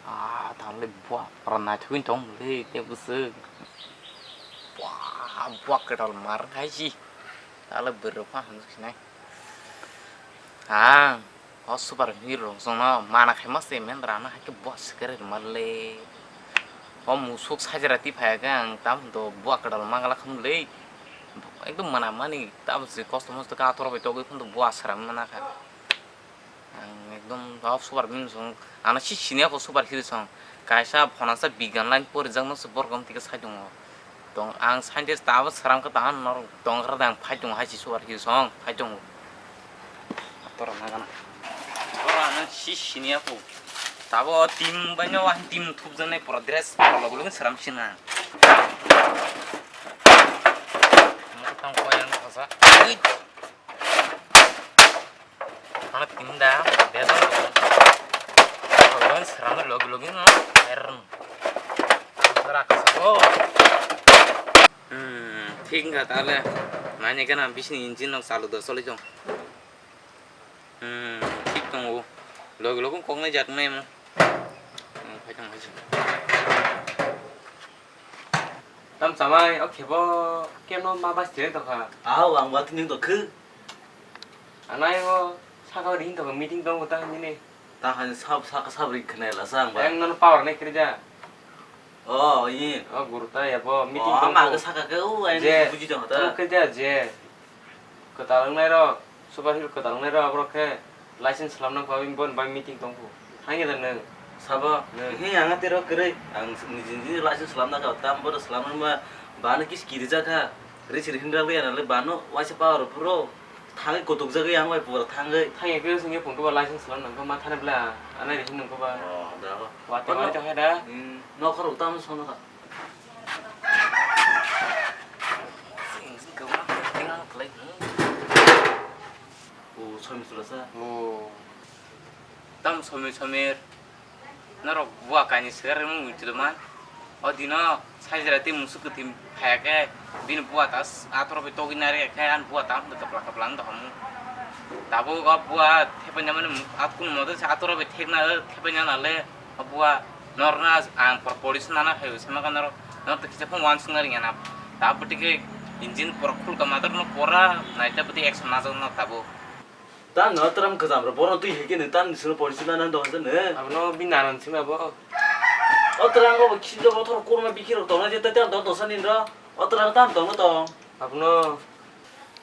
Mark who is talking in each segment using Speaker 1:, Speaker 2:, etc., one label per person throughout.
Speaker 1: 달래 부아 pernah tuin dong le te busu wah buak ke dalam mar haji 달래 berapa hanus này super hero sono mana kemas men rana ke buat sekere marle musuk sajarati phagang tam to buak ke dalam mangala khumle एकदम mana mani tam si customers to ka thoro be to ge phun to buak saram mana ka एकदम super min song ana si sinia ko super hero song kaisa phonasa bigan line por jang no super kom tika sai dong dong ang scientist tawa saram ka tan nor dong ra dang phai dong ha si super hero song phai dong tora na kana tora si sinia ko tawa tim banyo wan tim thup jane progress logulung saram sina tang ko yang kasa ana tinda bedo logulung saram logulung no ern tara kasa oh ठीक है ताले मैंने क्या ना बिजली इंजन लोग सालों दो साल जो ठीक तो वो लोगों को नहीं जाते हैं phải không phải tâm samai ở kia bao kem nó mà bắt chuyện thôi hả
Speaker 2: 왕 같은 형도 그
Speaker 1: anh ấy có sao có đi thôi meeting đâu người ta như này
Speaker 2: 다한 사업이 그네라서
Speaker 1: em nó power này kia ra
Speaker 2: 이
Speaker 1: guru ta ya bo meeting đâu
Speaker 2: 아마 그 사가 그 우에 부지정 하다
Speaker 1: cái gì je cái tao này rồi super hero cái tao này rồi bro cái license làm nó có bên bên meeting đâu hay như thế này
Speaker 2: 사바 해 양아 때려 그래 ang 니진지 라이센스 슬람나가 왔다 뭐로 슬람은 뭐 바는 기스 기르자가 그래 지르 흔들고 야나래 바노 와시 파워 프로 당의 고독자가 양와 부러 당의
Speaker 1: thay cái sinh nghiệp của license làm nó có mà thay là anh này thì nó có ba
Speaker 2: 나가
Speaker 1: 왔다 왔다 해다
Speaker 2: 너 가로 땀 손어가 오 처음 들었어
Speaker 1: 오 땀 소밀 너로 부아 가니 세르는 위치도만 어디나 사이즈라티 무스크 팀 패게 빈 부아 다스 아토로베 토기나레 카안 부아 땀 kaplang 더 다보가 부아 태번냐면 아군 모두 아토로베 택나 태번냐나래 부아 너르나 안 프로포리스 나나 해요 세마가나로 너도 기자폰 완승나리냐 나 다부티게 인진 프로쿨 까마더노 포라 나이타부티 액션 나자나 다보
Speaker 2: 딴 너처럼 그 사람으로 보는 또 얘기는 딴 스로 버리시다는 동안은
Speaker 1: 아버노 비나는 팀에 뭐
Speaker 2: 어떠한 거 키도 못하고 꼬르면 비키로 도나지 때때 너 도선인다 어떠한 땀 도노도
Speaker 1: 아버노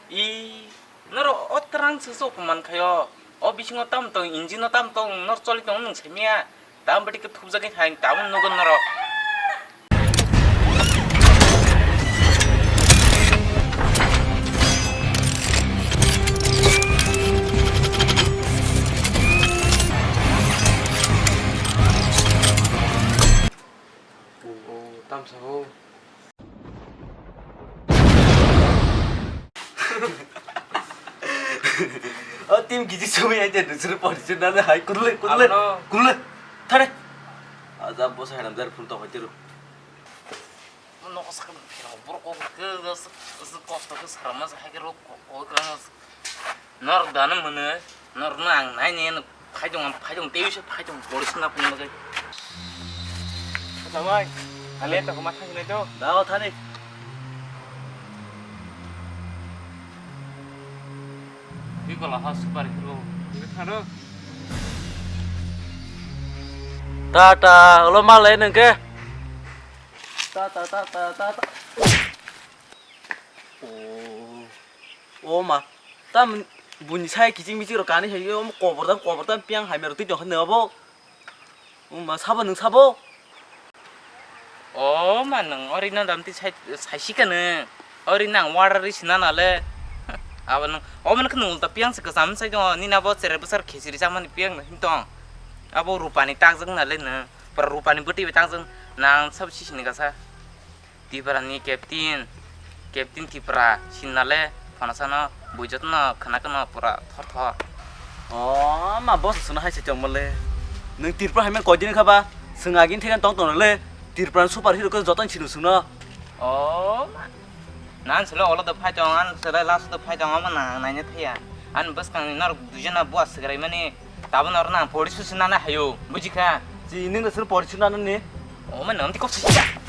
Speaker 1: 이 너로 어떠한 스소 그만 가요 비싱어 땀도 인진어 땀도 너 쫄리 똥는 재미야 다음 버티 그 투자기 하인 다음 누군 너로 땀 사고
Speaker 2: 팀 기지 소매 이제 눈을 버리시나는 하이 굴레 타래 아자 뭐 사람 잘 풀도 가지로
Speaker 1: 너 사람 필요 없고 그 코스트 그 사람만 하기로 그러면 너 다는 뭐네 너는 안 나이는 파종 떼우셔 파종 버리시나 보는 거지 잠깐만 알레타 그만 타시네 또
Speaker 2: 나와 타네
Speaker 1: 이거라 하 슈퍼히로 이거 타러
Speaker 2: 따따 얼마 내는 게 따따따따따 오마 땀 문이 사이 기징미지로 가는 해 요 꼬버단 삐앙 하면로 뛰죠 흔내어보 엄마 사보는 사보
Speaker 1: 맞는 어린아 남티 사시가는 어린아 와라리 지나나래 아버는 어머는 그 놀다 삐앙스 그 삼사죠 니나 뭐 세레브서 계시리 자만 삐앙 힘동 아버 루파니 딱정 날래는 पर रूपानी बुटी बेतांजं नां सब सिसिनि गासा तिपरानि कैप्टेन तिपरा सिननाले फनासाना बुइजतना खनाकना पुरा थर
Speaker 2: मा बस सुना हाइसे जमले नों तिरप्रा हाइमेन कयदिन खाबा सोंगागिन थेगान तंग तंगले तिरप्रान सुपार हिरो को जतन सिनु सुनो nan selo ola de phajongan sela las de phajongan mana naine thaya an bas kang nar dujana buas segrai mani tabon or na police suna na hayo bujika Ji ini ngesel porsi nanu nih.
Speaker 1: 어머 너한테 꼭 진짜